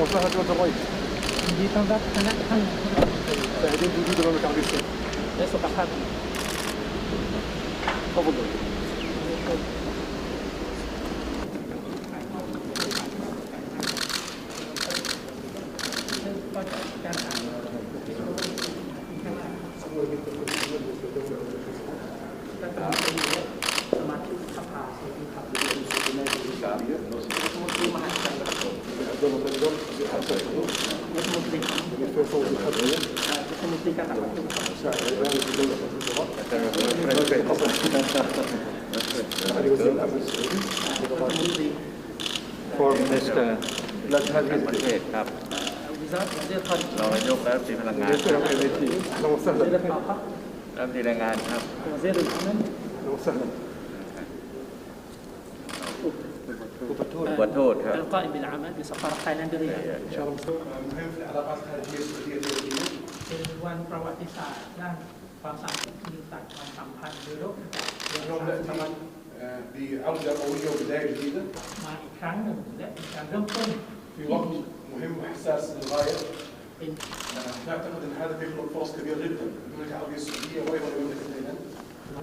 ومصلحة الضرائب.ยินดีต้อนรับคณะท่าน سعيدين بوجود المملكة العربية السعودية. และสุขภาพดี تفضل. For Minister ประเทศครับรองนายกและรัฐมนตรีพลังงานรัฐมนตรีแรงงานครับขอโทษครับ القائم بالعمل بسفارة تايلاند الرياض مهم في العلاقات الخارجية السعودية اليومية เป็นวันประวัติศาสตร์ด้านความสัมพันธ์ที่ตัดความสัมพันธ์โดยรวม اليوم نأتي بعودة قوية وبداية جديدة มาอีกครั้งหนึ่งและเป็นการเริ่มต้น في وقت مهم وحساس للغاية เป็น نعتقد أن هذا بيخلق فرص كبيرة جدا للمملكة العربية السعودية وأيضا لمملكة تايلاند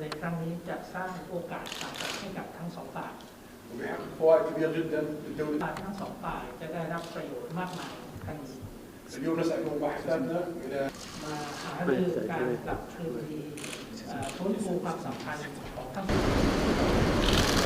ในครั้งนี้จะสร้างโอกาสต่างๆให้กับทั้งสองฝ่าย وبيحقق فوائد كبيرة جدا للدولة ทั้งสองฝ่ายจะได้รับประโยชน์มากมายครั้งนี้ اليوم نسعى بمباحثاتنا إلى มาหารือการปรับคืนดีฟื้นฟูความสัมพันธ์ของทั้งสองฝ่าย